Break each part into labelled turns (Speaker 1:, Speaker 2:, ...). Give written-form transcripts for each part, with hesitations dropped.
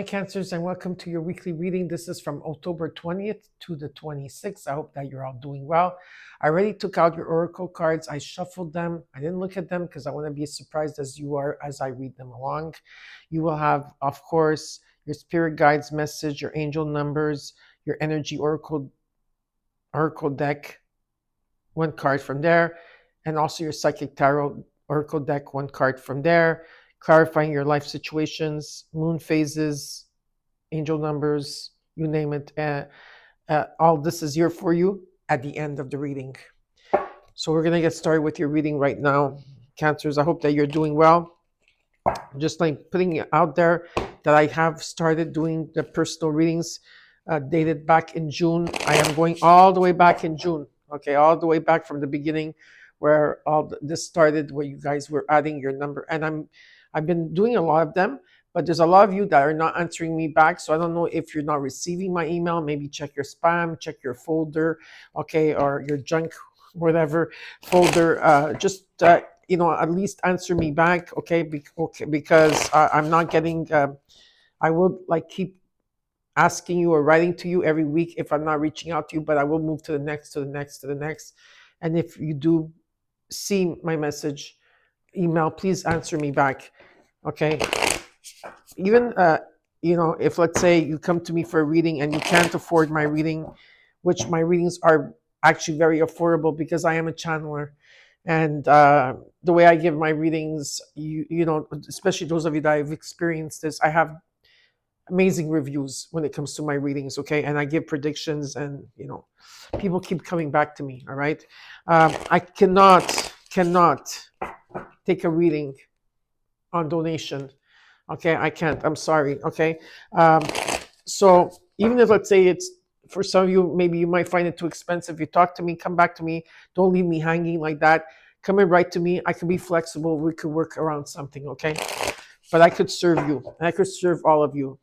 Speaker 1: Hi, Cancers, and welcome to your weekly reading. This is from October 20th to the 26th. I hope that you're all doing well. I already took out your oracle cards. I shuffled them. I didn't look at them because I want to be as surprised as you are as I read them along. You will have, of course, your spirit guides message, your angel numbers, your energy oracle deck, one card from there, and also your psychic tarot oracle deck, one card from there, clarifying your life situations, moon phases, angel numbers, you name it. All this is here for you at the end of the reading. So we're going to get started with your reading right now. Cancers, I hope that you're doing well. Just like putting it out there that I have started doing the personal readings dated back in June. I am going all the way back in June. Okay, all the way back from the beginning where all this started, where you guys were adding your number. And I've been doing a lot of them, but there's a lot of you that are not answering me back. So I don't know if you're not receiving my email. Maybe check your spam, check your folder, okay, or your junk, whatever folder. At least answer me back, okay? Because I'm not getting. I will keep asking you or writing to you every week if I'm not reaching out to you, but I will move to the next, to the next, to the next. And if you do see my message, email, please answer me back, okay? Even if let's say you come to me for a reading and you can't afford my reading, which my readings are actually very affordable because I am a channeler, and the way I give my readings, especially those of you that have experienced this, I have amazing reviews when it comes to my readings, okay? And I give predictions, and people keep coming back to me. All right, I cannot take a reading on donation. Okay, I can't. I'm sorry. Okay, so even if, let's say, it's for some of you, maybe you might find it too expensive. You talk to me, come back to me. Don't leave me hanging like that. Come and write to me. I can be flexible. We could work around something. Okay, but I could serve you. I could serve all of you.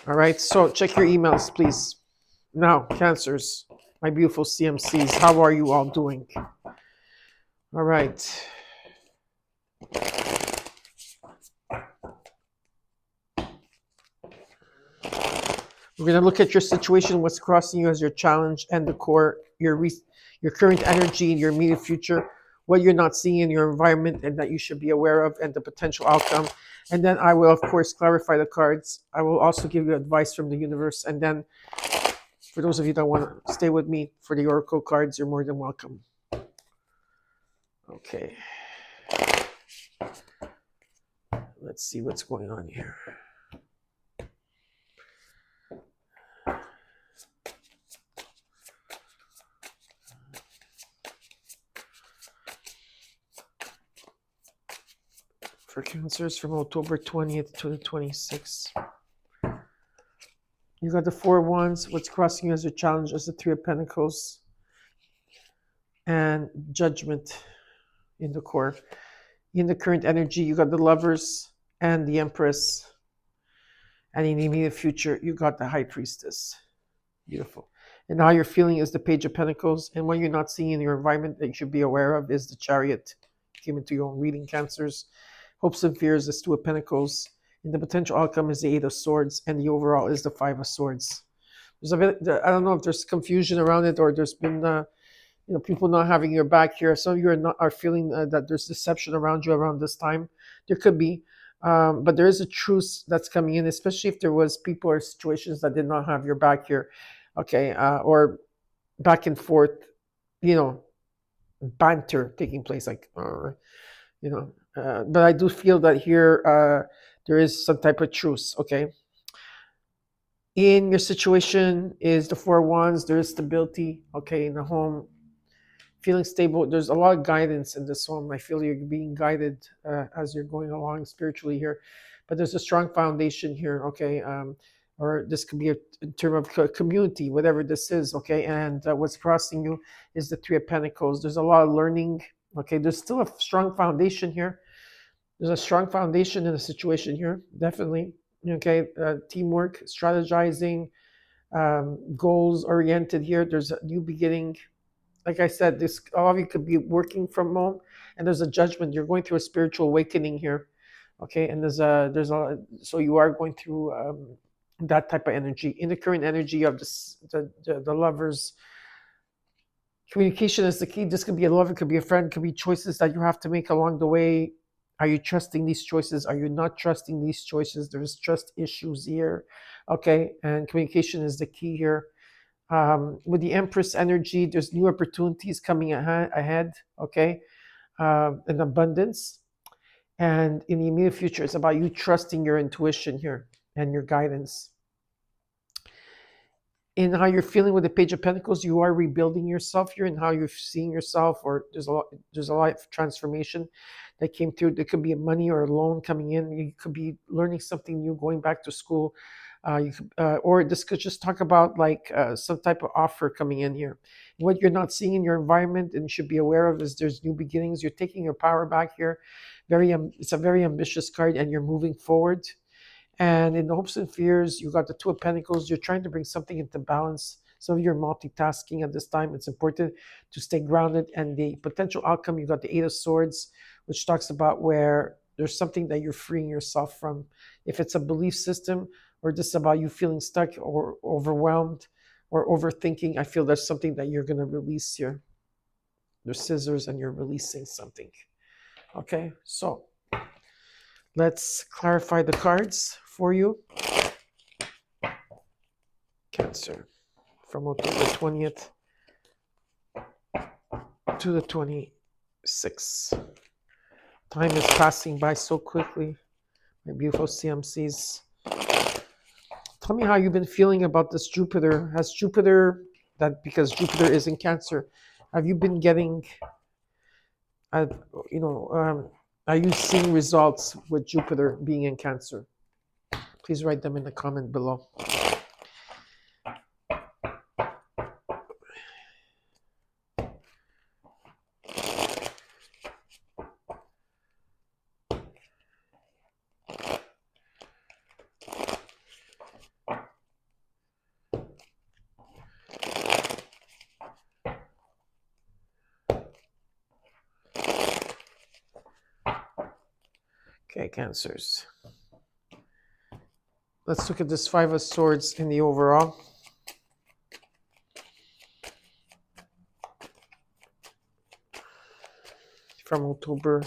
Speaker 1: All right. So check your emails, please. Now, Cancers, my beautiful CMCs, how are you all doing? All right. We're going to look at your situation, what's crossing you as your challenge and the core, your current energy and your immediate future, what you're not seeing in your environment and that you should be aware of, and the potential outcome. And then I will, of course, clarify the cards. I will also give you advice from the universe. And then for those of you that want to stay with me for the oracle cards, you're more than welcome. Okay. Let's see what's going on here. For Cancers from October 20th to the 26th. You got the Four of Wands. What's crossing you as a challenge is the Three of Pentacles and Judgment in the core. In the current energy, you got the Lovers and the Empress. And in the immediate future, you got the High Priestess. Beautiful. And how you're feeling is the Page of Pentacles. And what you're not seeing in your environment that you should be aware of is the Chariot. Came into your own reading, Cancers. Hopes and fears is Two of Pentacles. And the potential outcome is the Eight of Swords. And the overall is the Five of Swords. There's a bit, I don't know if there's confusion around it, or there's been people not having your back here. Some of you are feeling that there's deception around you around this time. There could be. But there is a truce that's coming in, especially if there was people or situations that did not have your back here. Okay. Or back and forth, banter taking place, but I do feel that here there is some type of truce, okay? In your situation is the Four of Wands. There is stability, okay, in the home. Feeling stable. There's a lot of guidance in this home. I feel you're being guided as you're going along spiritually here. But there's a strong foundation here, okay? Or this could be in terms of community, whatever this is, okay? And what's crossing you is the Three of Pentacles. There's a lot of learning, okay? There's still a strong foundation here. There's a strong foundation in the situation here, definitely. Okay, teamwork, strategizing, goals oriented here. There's a new beginning. Like I said, all of you could be working from home, and there's a judgment. You're going through a spiritual awakening here. Okay, and there's a so you are going through that type of energy. In the current energy of this, the lovers, communication is the key. This could be a lover, could be a friend, could be choices that you have to make along the way. Are you trusting these choices? Are you not trusting these choices? There's trust issues here. Okay, and communication is the key here. With the Empress energy, there's new opportunities coming ahead. Okay, in abundance. And in the immediate future, it's about you trusting your intuition here and your guidance. In how you're feeling with the Page of Pentacles, you are rebuilding yourself here, and how you're seeing yourself, or there's a lot of transformation that came through. There could be a money or a loan coming in. You could be learning something new, going back to school. Or this could just talk about like some type of offer coming in here. What you're not seeing in your environment and you should be aware of is there's new beginnings. You're taking your power back here. It's a very ambitious card, and you're moving forward. And in the hopes and fears, you got the Two of Pentacles. You're trying to bring something into balance. Some of you are multitasking at this time. It's important to stay grounded. And the potential outcome, you got the Eight of Swords, which talks about where there's something that you're freeing yourself from. If it's a belief system, or just about you feeling stuck or overwhelmed or overthinking, I feel there's something that you're going to release here. There's scissors and you're releasing something. Okay, so let's clarify the cards for you. Cancer, from October 20th to the 26th. Time is passing by so quickly, my beautiful CMCs. Tell me how you've been feeling about this Jupiter. Has Jupiter, because Jupiter is in Cancer, have you been getting, are you seeing results with Jupiter being in Cancer? Please write them in the comment below. Okay, Cancers. Let's look at this Five of Swords in the overall. From October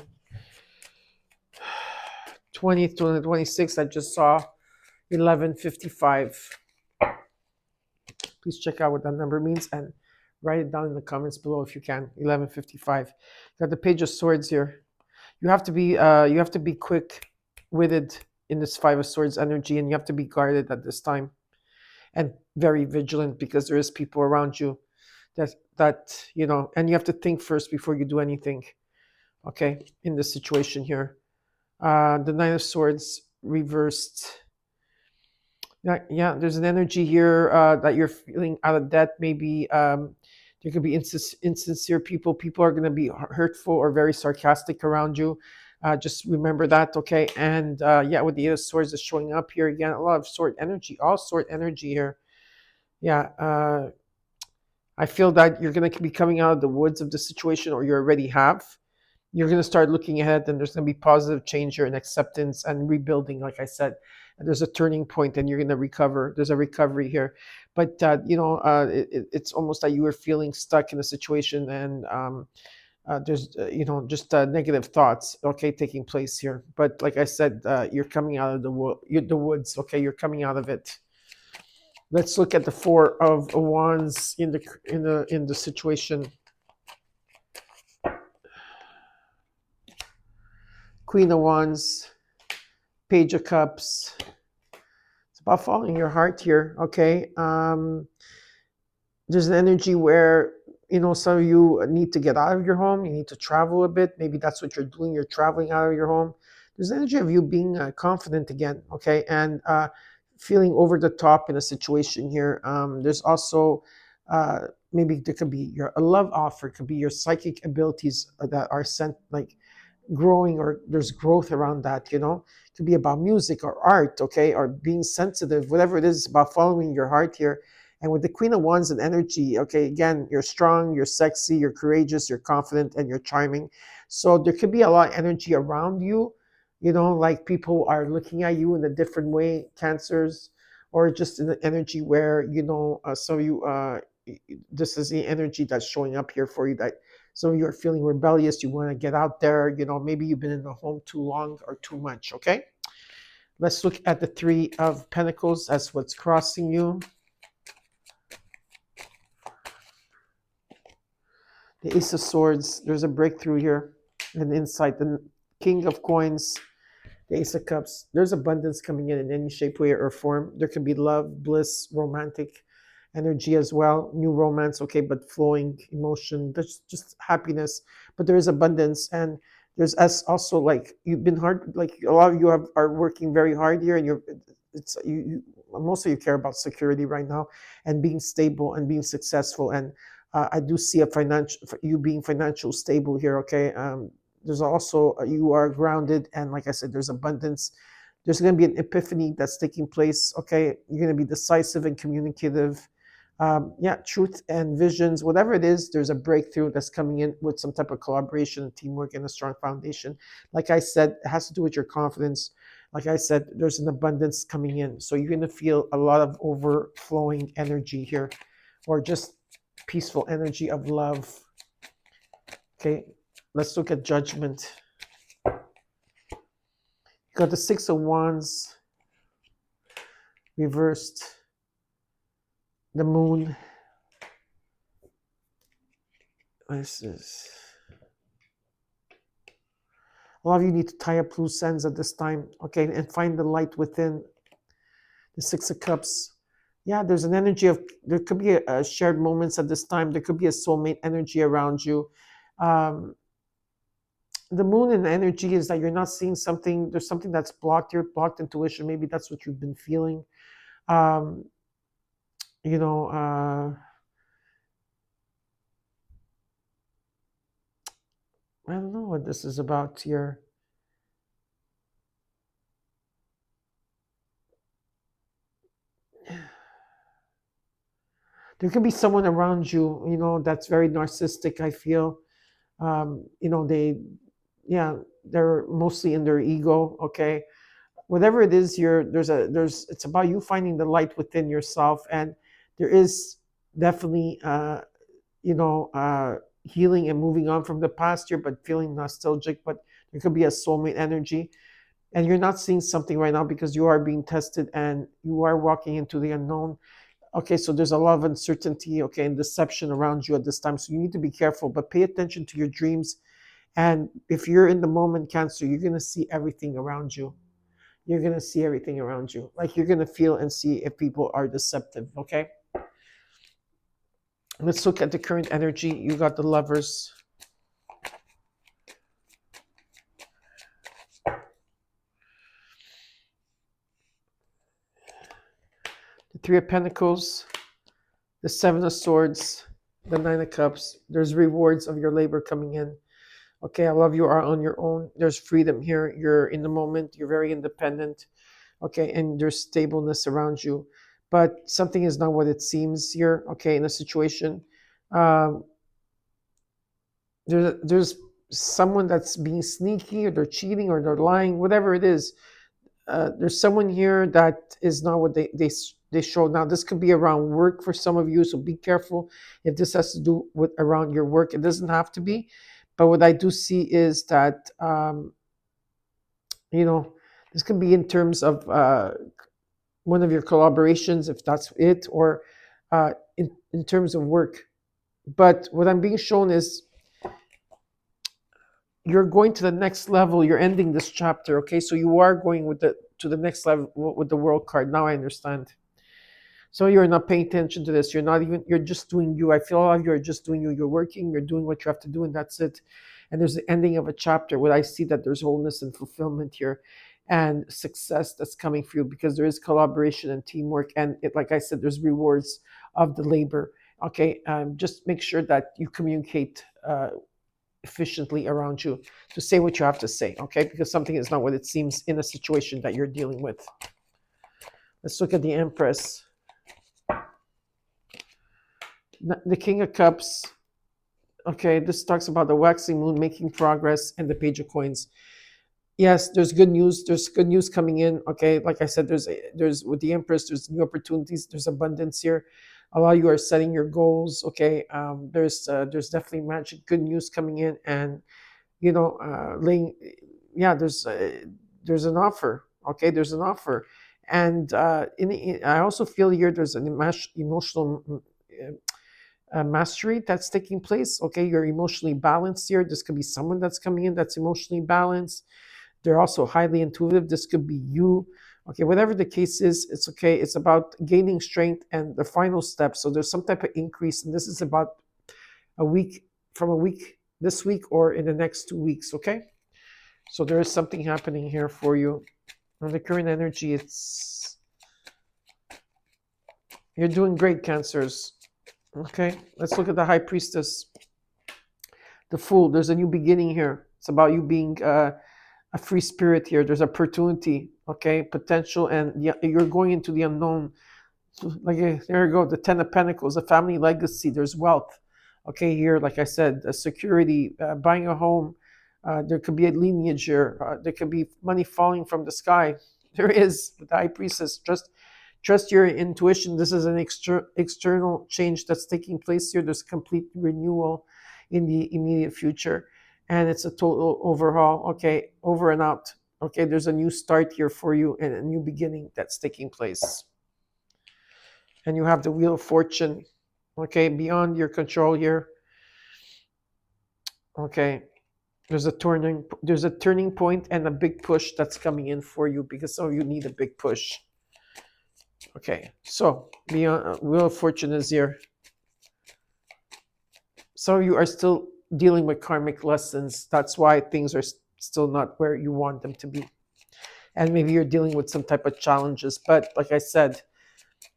Speaker 1: 20th to the 26th, I just saw 1155. Please check out what that number means and write it down in the comments below if you can. 1155. Got the Page of Swords here. You have to be quick-witted in this Five of Swords energy, and you have to be guarded at this time and very vigilant, because there is people around you that and you have to think first before you do anything. Okay, in this situation here. The Nine of Swords reversed. Yeah, there's an energy here that you're feeling out of debt. Maybe there could be insincere people. People are going to be hurtful or very sarcastic around you. Just remember that, okay? And with the Eight of Swords is showing up here again. A lot of sword energy, all sword energy here. Yeah, I feel that you're going to be coming out of the woods of the situation, or you already have. You're going to start looking ahead, and there's going to be positive change here and acceptance and rebuilding, like I said. And there's a turning point, and you're going to recover. There's a recovery here. But, it's almost like you were feeling stuck in a situation, and there's, just negative thoughts, okay, taking place here. But like I said, you're coming out of the woods, okay? You're coming out of it. Let's look at the Four of Wands in the situation. Queen of Wands, Page of Cups. It's about following your heart here, okay? There's an energy where, some of you need to get out of your home. You need to travel a bit. Maybe that's what you're doing. You're traveling out of your home. There's an energy of you being confident again, okay? And feeling over the top in a situation here. There's also, maybe there could be a love offer. It could be your psychic abilities that are sent, like, growing, or there's growth around that. It could be about music or art, okay, or being sensitive, whatever it is. It's about following your heart here. And with the Queen of Wands and energy, okay, again, you're strong, you're sexy, you're courageous, you're confident, and you're charming. So there could be a lot of energy around you like people are looking at you in a different way, Cancers, or just in the energy where, this is the energy that's showing up here for you, that some of you are feeling rebellious, you want to get out there, maybe you've been in the home too long or too much, okay? Let's look at the Three of Pentacles. That's what's crossing you. The Ace of Swords, there's a breakthrough here, an insight. The King of Coins, the Ace of Cups, there's abundance coming in any shape, way, or form. There can be love, bliss, romantic energy as well. New romance, okay, but flowing emotion. There's just happiness, but there is abundance. And there's also, like, you've been hard, like a lot of you are working very hard here, and most of you care about security right now and being stable and being successful. And I do see you being financial stable here, okay? There's also, you are grounded, and like I said, there's abundance. There's going to be an epiphany that's taking place, okay? You're going to be decisive and communicative. Truth and visions, whatever it is, there's a breakthrough that's coming in with some type of collaboration, teamwork, and a strong foundation. Like I said, it has to do with your confidence. Like I said, there's an abundance coming in. So you're going to feel a lot of overflowing energy here, or just peaceful energy of love. Okay, let's look at Judgment. You got the Six of Wands reversed, the Moon. This is, a lot of you need to tie up loose ends at this time, okay, and find the light within. The Six of Cups. Yeah, there's an energy of, there could be a shared moments at this time. There could be a soulmate energy around you. The Moon and energy is that you're not seeing something. There's something that's blocked here, blocked intuition. Maybe that's what you've been feeling. I don't know what this is about here. There could be someone around you, that's very narcissistic, I feel. They're mostly in their ego, okay? Whatever it is, it's about you finding the light within yourself, and there is definitely healing and moving on from the past here, but feeling nostalgic. But there could be a soulmate energy, and you're not seeing something right now because you are being tested and you are walking into the unknown. Okay, so there's a lot of uncertainty, okay, and deception around you at this time. So you need to be careful, but pay attention to your dreams. And if you're in the moment, Cancer, you're going to see everything around you. You're going to see everything around you. Like, you're going to feel and see if people are deceptive, okay? Let's look at the current energy. You got the Lovers. The Three of Pentacles. The Seven of Swords. The Nine of Cups. There's rewards of your labor coming in. Okay, I love you are on your own. There's freedom here. You're in the moment. You're very independent. Okay, and there's stableness around you. But something is not what it seems here, okay, in a situation. There's someone that's being sneaky, or they're cheating, or they're lying, whatever it is. There's someone here that is not what they show. Now, this could be around work for some of you, so be careful if this has to do with around your work. It doesn't have to be. But what I do see is that, this could be in terms of one of your collaborations, if that's it, or in terms of work. But what I'm being shown is you're going to the next level. You're ending this chapter, okay? So you are going to the next level with the World card. Now I understand. So you're not paying attention to this. You're just doing you. I feel like you're just doing you. You're working, you're doing what you have to do, and that's it. And there's the ending of a chapter where I see that there's wholeness and fulfillment here and success that's coming for you, because there is collaboration and teamwork. And like I said, there's rewards of the labor. Okay, just make sure that you communicate efficiently around you to say what you have to say, okay? Because something is not what it seems in a situation that you're dealing with. Let's look at the Empress. The King of Cups. Okay, this talks about the waxing moon, making progress, and the Page of Coins. Yes, there's good news. There's good news coming in. Okay, like I said, there's with the Empress, there's new opportunities. There's abundance here. A lot of you are setting your goals. Okay, there's definitely magic, good news coming in, and laying. Yeah, there's an offer. Okay, there's an offer, and I also feel here there's an emotional mastery that's taking place. Okay, you're emotionally balanced here. This could be someone that's coming in that's emotionally balanced. They're also highly intuitive. This could be you. Okay, whatever the case is, it's okay. It's about gaining strength and the final step. So there's some type of increase, and this is about a week from a week this week or in the next 2 weeks. Okay, so there is something happening here for you. On the current energy, it's you're doing great, Cancers. Okay, let's look at the High Priestess, the Fool. There's a new beginning here. It's about you being a free spirit here. There's opportunity, okay, potential, and you're going into the unknown. So, like there you go, the Ten of Pentacles, a family legacy. There's wealth, okay. Here, like I said, security, buying a home. There could be a lineage here. There could be money falling from the sky. There is with the High Priestess. Trust your intuition. This is an external change that's taking place here. There's complete renewal in the immediate future, and it's a total overhaul. Okay, over and out. Okay, there's a new start here for you and a new beginning that's taking place. And you have the Wheel of Fortune. Okay, beyond your control here. Okay, there's a turning point and a big push that's coming in for you because you need a big push. Okay, so beyond Wheel of Fortune is here. So you are still dealing with karmic lessons. That's why things are still not where you want them to be. And maybe you're dealing with some type of challenges. But like I said,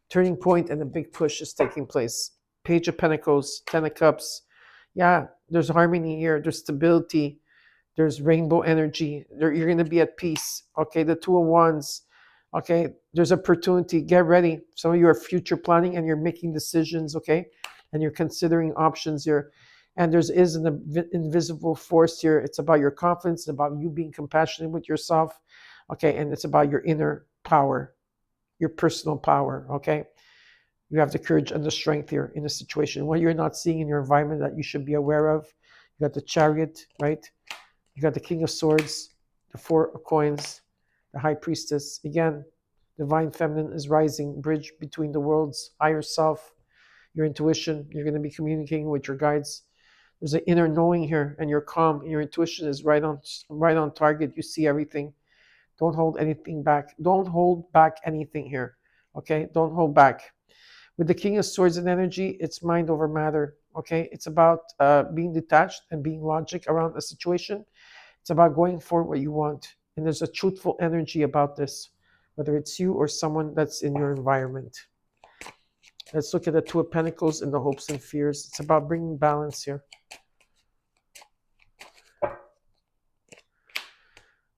Speaker 1: turning point and a big push is taking place. Page of Pentacles, Ten of Cups. Yeah, there's harmony here. There's stability. There's rainbow energy. You're going to be at peace. Okay, the Two of Wands. Okay, there's opportunity. Get ready. Some of you are future planning and you're making decisions, okay? And you're considering options here. And is an invisible force here. It's about your confidence, about you being compassionate with yourself, okay? And it's about your inner power, your personal power, okay? You have the courage and the strength here in a situation. What you're not seeing in your environment that you should be aware of. You got the Chariot, right? You got the King of Swords, the Four of Coins, the High Priestess. Again, Divine Feminine is rising, bridge between the worlds, higher self, your intuition. You're going to be communicating with your guides. There's an inner knowing here, and you're calm. And your intuition is right on target. You see everything. Don't hold anything back. Don't hold back anything here. Okay? Don't hold back. With the King of Swords and energy, it's mind over matter. Okay? It's about being detached and being logic around a situation. It's about going for what you want. And there's a truthful energy about this, whether it's you or someone that's in your environment. Let's look at the Two of Pentacles and the hopes and fears. It's about bringing balance here.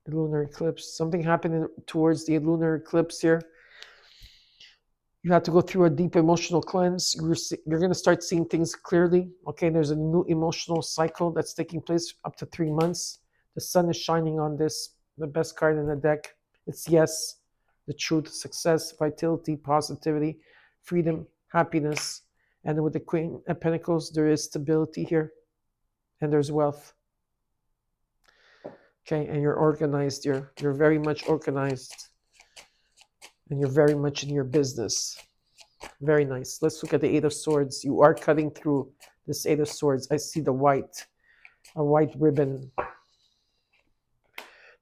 Speaker 1: The lunar eclipse. Something happening towards the lunar eclipse here. You have to go through a deep emotional cleanse. You're going to start seeing things clearly. Okay, there's a new emotional cycle that's taking place up to 3 months. The sun is shining on this. The best card in the deck. It's yes, the truth, success, vitality, positivity, freedom, happiness. And with the Queen of Pentacles, there is stability here. And there's wealth. Okay, and you're organized. You're very much organized. And you're very much in your business. Very nice. Let's look at the Eight of Swords. You are cutting through this Eight of Swords. I see a white ribbon.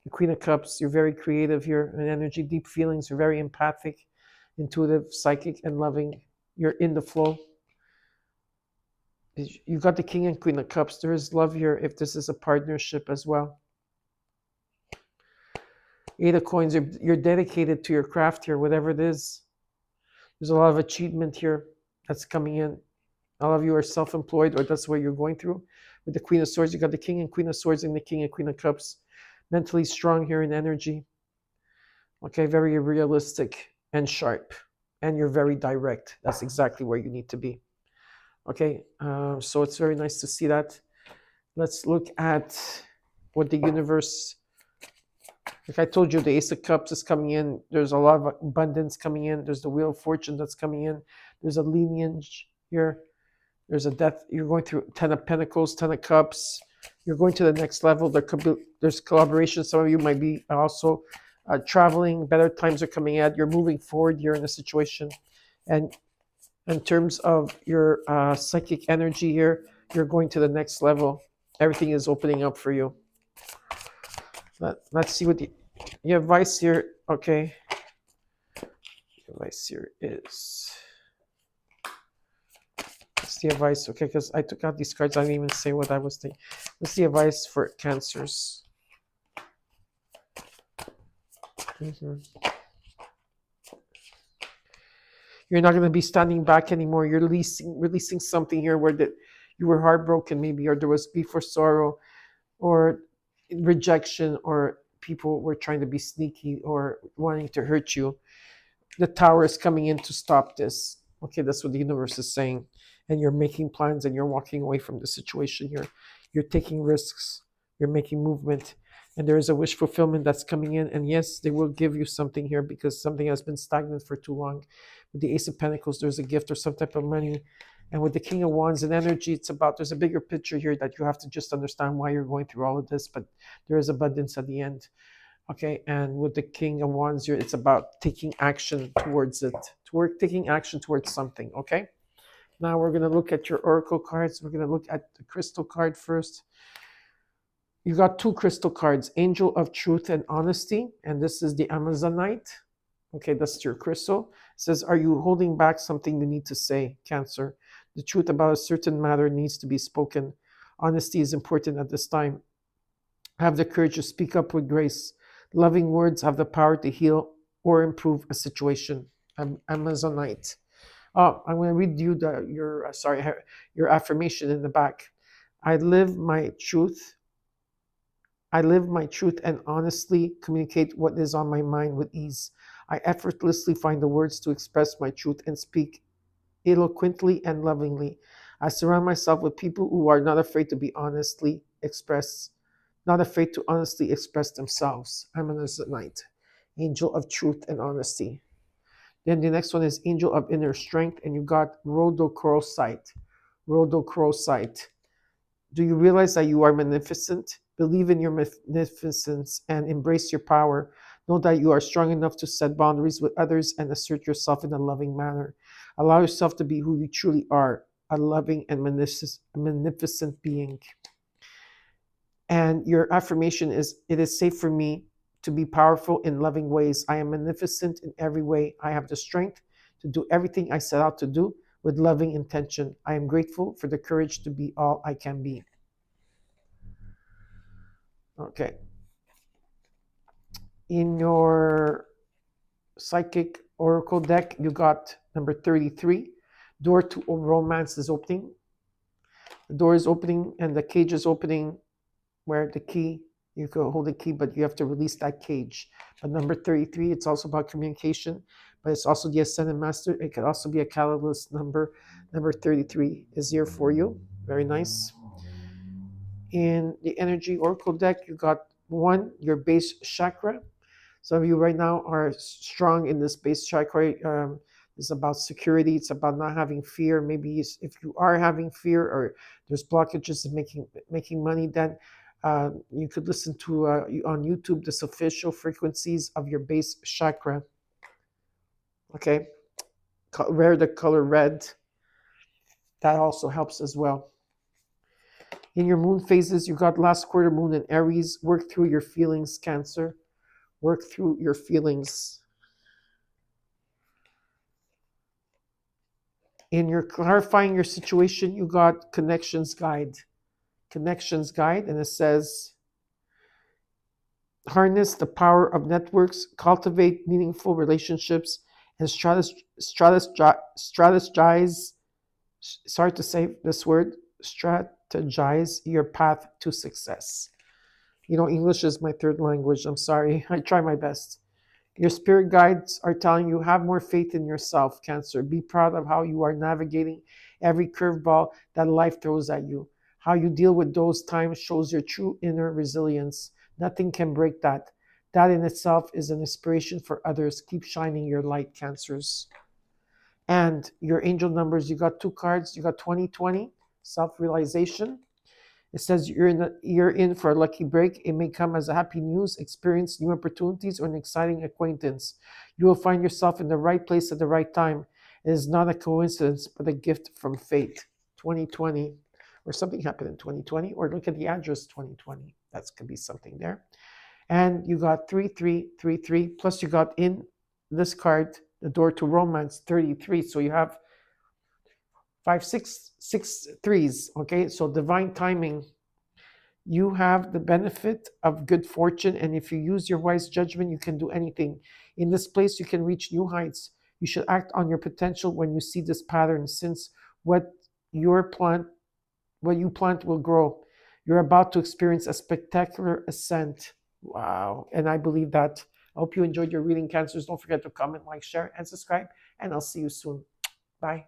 Speaker 1: The Queen of Cups, you're very creative here, and energy, deep feelings. You're very empathic, intuitive, psychic, and loving. You're in the flow. You've got the King and Queen of Cups. There is love here if this is a partnership as well. Eight of Coins, you're dedicated to your craft here, whatever it is. There's a lot of achievement here that's coming in. A lot of you are self-employed, or that's what you're going through. With the Queen of Swords, you got the King and Queen of Swords and the King and Queen of Cups. Mentally strong here in energy. Okay, very realistic and sharp. And you're very direct. That's exactly where you need to be. Okay, so it's very nice to see that. Let's look at what the universe Like I told you, the Ace of Cups is coming in. There's a lot of abundance coming in. There's the Wheel of Fortune that's coming in. There's a lineage here. There's a death. You're going through Ten of Pentacles, Ten of Cups. You're going to the next level. There's collaboration. Some of you might be also traveling. Better times are coming out. You're moving forward. You're in a situation. And in terms of your psychic energy here, you're going to the next level. Everything is opening up for you. Let's see what your advice here. Okay. Your advice here is. What's the advice? Okay, because I took out these cards. I didn't even say what I was thinking. What's the advice for Cancers? You're not going to be standing back anymore. You're releasing something here where you were heartbroken maybe, or there was grief or sorrow, or rejection, or people were trying to be sneaky or wanting to hurt you. The Tower is coming in to stop this. Okay, that's what the universe is saying. And you're making plans and you're walking away from the situation here. You're taking risks. You're making movement. And there is a wish fulfillment that's coming in. And yes, they will give you something here because something has been stagnant for too long. With the Ace of Pentacles, there's a gift or some type of money. And with the King of Wands and energy, there's a bigger picture here that you have to just understand why you're going through all of this. But there is abundance at the end. Okay, and with the King of Wands here, it's about taking action towards it. Taking action towards something, okay? Now we're going to look at your oracle cards. We're going to look at the crystal card first. You got two crystal cards, Angel of Truth and Honesty, and this is the Amazonite. Okay, that's your crystal. It says, are you holding back something you need to say, Cancer? The truth about a certain matter needs to be spoken. Honesty is important at this time. Have the courage to speak up with grace. Loving words have the power to heal or improve a situation. Amazonite. I'm going to read you your affirmation in the back. I live my truth and honestly communicate what is on my mind with ease. I effortlessly find the words to express my truth and speak eloquently and lovingly. I surround myself with people who are not afraid to not afraid to honestly express themselves. I'm an Amazonite, Angel of Truth and Honesty. Then the next one is Angel of Inner Strength, and you got Rhodochrosite. Rhodochrosite. Do you realize that you are magnificent? Believe in your magnificence and embrace your power. Know that you are strong enough to set boundaries with others and assert yourself in a loving manner. Allow yourself to be who you truly are, a loving and magnificent being. And your affirmation is, it is safe for me to be powerful in loving ways. I am magnificent in every way. I have the strength to do everything I set out to do with loving intention. I am grateful for the courage to be all I can be. Okay. In your psychic oracle deck, you got number 33. Door to romance is opening. The door is opening and the cage is opening where the key, you can hold the key, but you have to release that cage. But number 33, it's also about communication, but it's also the Ascendant Master. It could also be a catalyst number. Number 33 is here for you. Very nice. In the Energy Oracle deck, you got 1, your base chakra. Some of you right now are strong in this base chakra. It's about security. It's about not having fear. Maybe if you are having fear or there's blockages in making money, then you could listen to on YouTube this official frequencies of your base chakra. Okay, wear the color red. That also helps as well. In your moon phases, you got last quarter moon in Aries. Work through your feelings, Cancer. Work through your feelings. In your clarifying your situation, you got Connections Guide. Connections Guide, and it says, harness the power of networks, cultivate meaningful relationships, and strategize, sorry to say this word, strategize your path to success. You know, English is my third language. I'm sorry. I try my best. Your spirit guides are telling you, have more faith in yourself, Cancer. Be proud of how you are navigating every curveball that life throws at you. How you deal with those times shows your true inner resilience. Nothing can break that. That in itself is an inspiration for others. Keep shining your light, Cancers. And your angel numbers, you got 2 cards. You got 2020, self-realization. It says you're in for a lucky break. It may come as a happy news, experience new opportunities, or an exciting acquaintance. You will find yourself in the right place at the right time. It is not a coincidence, but a gift from fate. 2020, or something happened in 2020, or look at the address 2020. That could be something there. And you got 3333, plus you got in this card the door to romance 33. So you have 6 threes. Okay, so divine timing. You have the benefit of good fortune, and if you use your wise judgment, you can do anything. In this place, you can reach new heights. You should act on your potential when you see this pattern, since what you plant will grow. You're about to experience a spectacular ascent. Wow. And I believe that. I hope you enjoyed your reading, Cancers. Don't forget to comment, like, share, and subscribe. And I'll see you soon. Bye.